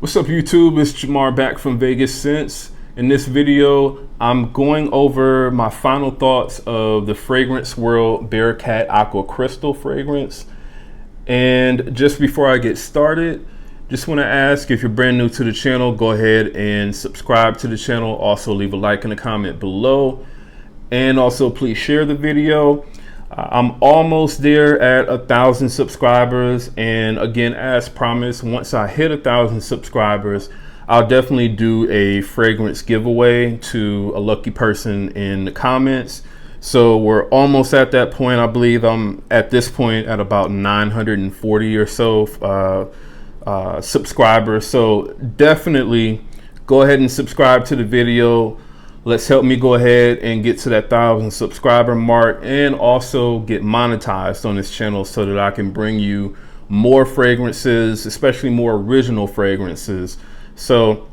What's up YouTube, it's Jamar back from Vegas Scents. In this video, I'm going over my final thoughts of the Fragrance World Barakkat Aqua Crystal fragrance. And just before I get started, just want to ask, if you're brand new to the channel, go ahead and subscribe to the channel. Also leave a like and a comment below. And also please share the video. I'm almost there at 1,000 subscribers, and again, as promised, once I hit 1,000 subscribers, I'll definitely do a fragrance giveaway to a lucky person in the comments. So we're almost at that point. I believe I'm at this point at about 940 or so subscribers. So definitely go ahead and subscribe to the video. Let's help me go ahead and get to that 1,000 subscriber mark, and also get monetized on this channel so that I can bring you more fragrances, especially more original fragrances. So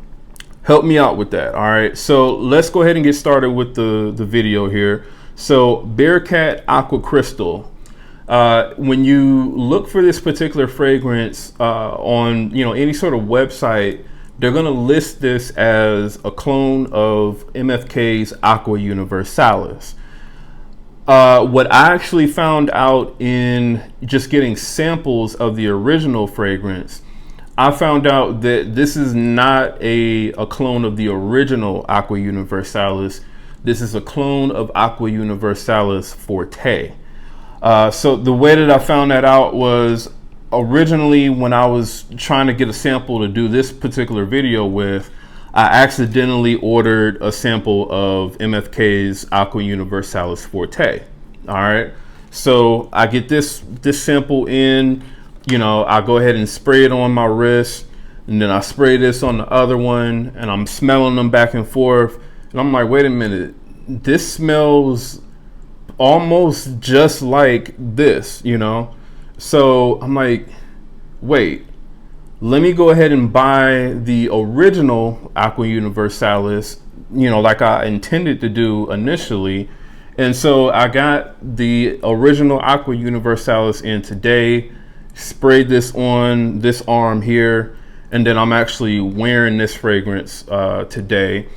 help me out with that. All right, so let's go ahead and get started with the video here. So Barakkat Aqua Crystal. When you look for this particular fragrance on any sort of website, they're going to list this as a clone of MFK's Aqua Universalis. What I actually found out in just getting samples of the original fragrance, I found out that this is not a clone of the original Aqua Universalis. This is a clone of Aqua Universalis Forte. So the way that I found that out was, originally when I was trying to get a sample to do this particular video with, I accidentally ordered a sample of MFK's Aqua Universalis Forte. All right, so I get this sample in, I go ahead and spray it on my wrist, and then I spray this on the other one, and I'm smelling them back and forth, and I'm like, wait a minute, this smells almost just like this, So I'm like, wait, let me go ahead and buy the original Aqua Universalis, like I intended to do initially. And so I got the original Aqua Universalis in today, sprayed this on this arm here, and then I'm actually wearing this fragrance today.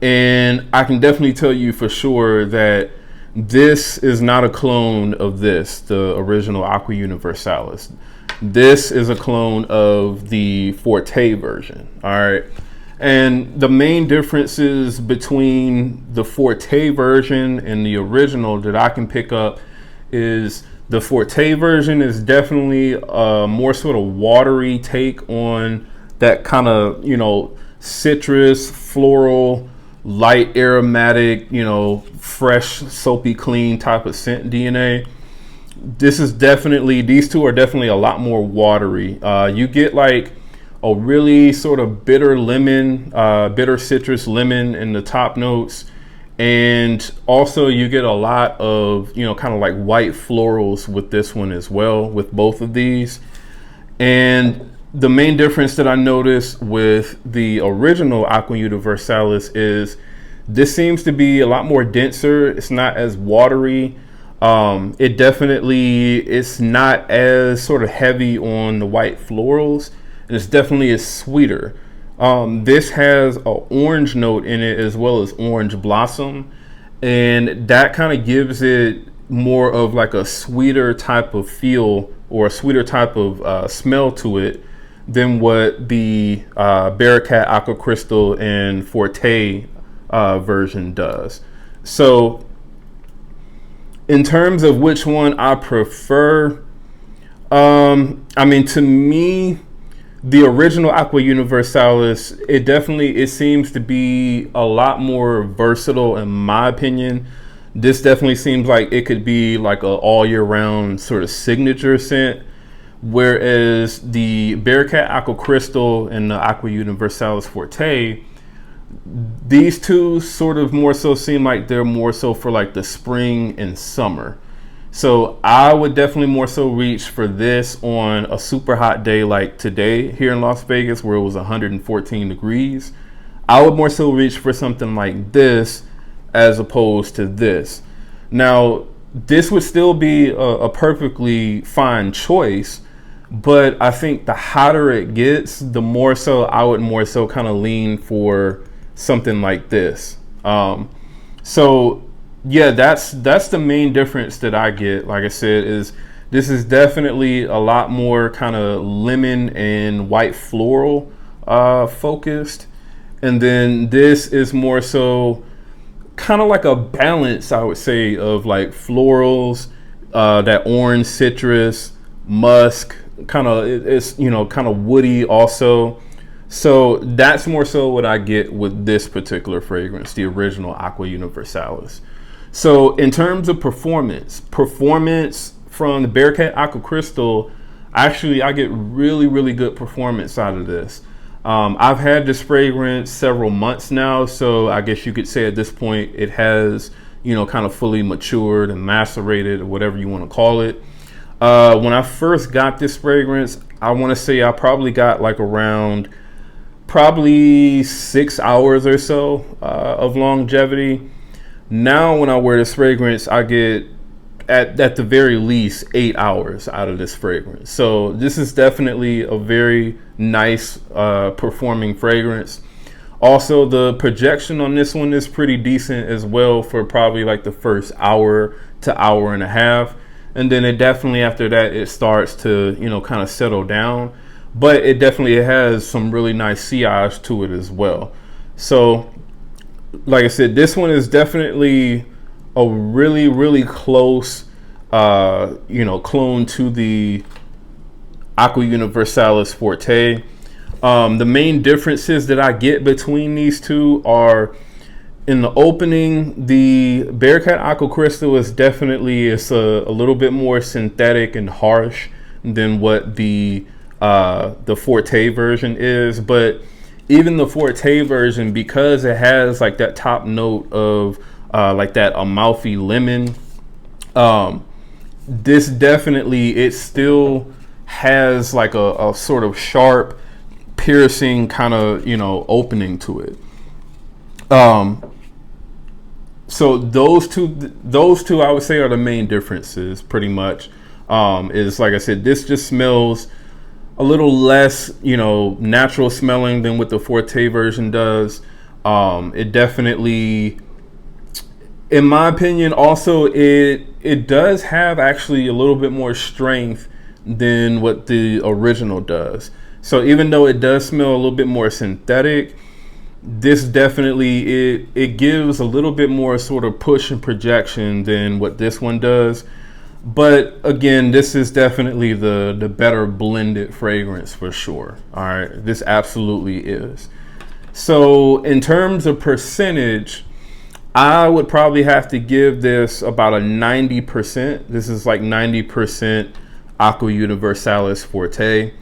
And I can definitely tell you for sure that this is not a clone of the original Aqua Universalis. This is a clone of the Forte version, all right? And the main differences between the Forte version and the original that I can pick up is the Forte version is definitely a more sort of watery take on that kind of, citrus, floral, light aromatic, fresh, soapy, clean type of scent DNA. These two are definitely a lot more watery. You get like a really sort of bitter lemon, bitter citrus lemon in the top notes. And also you get a lot of, kind of like white florals with this one as well, with both of these. And the main difference that I noticed with the original Aqua Universalis is this seems to be a lot more denser. It's not as watery. It's not as sort of heavy on the white florals, and it's definitely is sweeter. This has an orange note in it as well as orange blossom, and that kind of gives it more of like a sweeter type of feel, or a sweeter type of smell to it, than what the Barakkat Aqua Crystal and Forte version does. So in terms of which one I prefer, to me, the original Aqua Universalis, it seems to be a lot more versatile in my opinion. This definitely seems like it could be like a all year round sort of signature scent. Whereas the Barakkat Aqua Crystal and the Aqua Universalis Forte, these two sort of more so seem like they're more so for like the spring and summer. So I would definitely more so reach for this on a super hot day like today here in Las Vegas, where it was 114 degrees. I would more so reach for something like this as opposed to this. Now, this would still be a perfectly fine choice, But I think the hotter it gets, the more so I would more so kind of lean for something like this. So yeah, that's the main difference that I get. Like I said, is this is definitely a lot more kind of lemon and white floral focused, and then this is more so kind of like a balance, I would say, of like florals, that orange citrus, musk, kind of, it's, you know, kind of woody also. So that's more so what I get with this particular fragrance, the original Aqua Universalis. So in terms of performance from the Barakkat Aqua Crystal, actually I get really good performance out of this. I've had this fragrance several months now, so I guess you could say at this point it has, you know, kind of fully matured and macerated, or whatever you want to call it. When I first got this fragrance, I want to say I probably got like around probably 6 hours or so of longevity. Now when I wear this fragrance, I get at the very least 8 hours out of this fragrance. So this is definitely a very nice performing fragrance. Also, the projection on this one is pretty decent as well for probably like the first hour to hour and a half. And then it definitely, after that, it starts to, you know, kind of settle down. But it definitely has some really nice sillage to it as well. So, like I said, this one is definitely a really close, you know, clone to the Aqua Universalis Forte. The main differences that I get between these two are, in the opening, the Barakkat Aqua Crystal is definitely, it's a little bit more synthetic and harsh than what the Forte version is. But even the Forte version, because it has like that top note of like that Amalfi lemon, this definitely, it still has like a sort of sharp, piercing kind of, you know, opening to it. So those two I would say are the main differences, pretty much. Is, like I said, this just smells a little less, you know, natural smelling than what the Forte version does. It definitely, in my opinion, also it does have actually a little bit more strength than what the original does. So even though it does smell a little bit more synthetic, this definitely, it gives a little bit more sort of push and projection than what this one does. But again, this is definitely the better blended fragrance for sure. All right, this absolutely is. So in terms of percentage, I would probably have to give this about a 90%. This is like 90% Aqua Universalis Forte,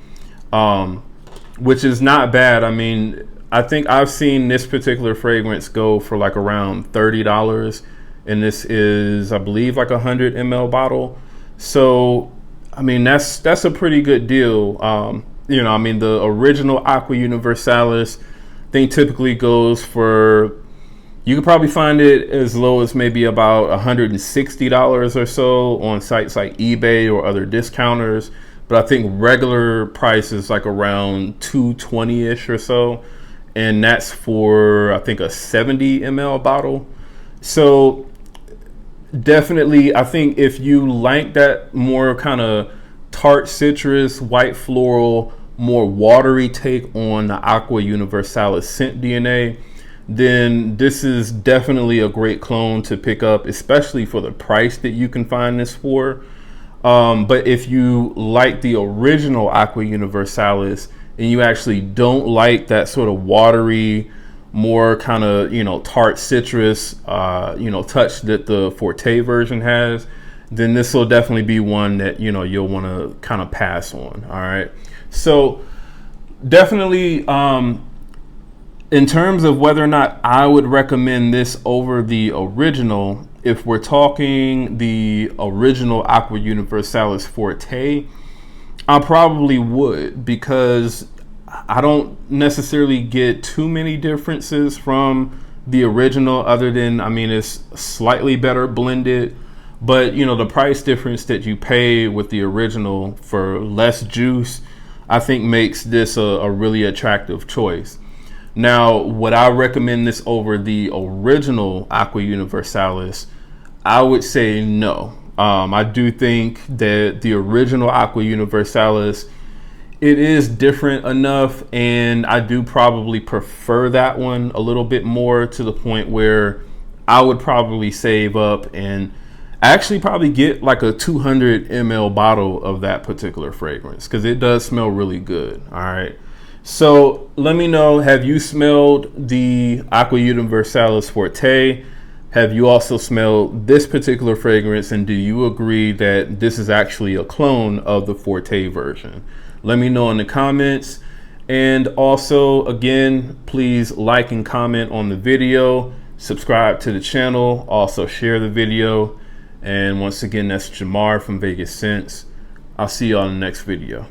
which is not bad. I mean, I think I've seen this particular fragrance go for like around $30, and this is, I believe, like 100 ml bottle. So, I mean, that's a pretty good deal. You know, I mean, the original Aqua Universalis thing typically goes for, you could probably find it as low as maybe about $160 or so on sites like eBay or other discounters. But I think regular price is like around $220-ish or so. And that's for, I think, a 70 ml bottle. So definitely, I think if you like that more kind of tart citrus, white floral, more watery take on the Aqua Universalis scent DNA, then this is definitely a great clone to pick up, especially for the price that you can find this for. But if you like the original Aqua Universalis and you actually don't like that sort of watery, more kind of, you know, tart citrus, you know, touch that the Forte version has, then this will definitely be one that, you know, you'll want to kind of pass on. All right. So definitely, in terms of whether or not I would recommend this over the original, if we're talking the original Aqua Universalis Forte, I probably would, because I don't necessarily get too many differences from the original, other than, I mean, it's slightly better blended, But you know, the price difference that you pay with the original for less juice, I think makes this a really attractive choice. Now, would I recommend this over the original Aqua Universalis? I would say no. I do think that the original Aqua Universalis, it is different enough, and I do probably prefer that one a little bit more, to the point where I would probably save up and actually probably get like a 200 ml bottle of that particular fragrance, because it does smell really good. All right. So let me know, have you smelled the Aqua Universalis Forte? Have you also smelled this particular fragrance? And do you agree that this is actually a clone of the Forte version? Let me know in the comments. And also, again, please like and comment on the video, subscribe to the channel, also share the video. And once again, that's Jamar from Vegas Sense. I'll see you on the next video.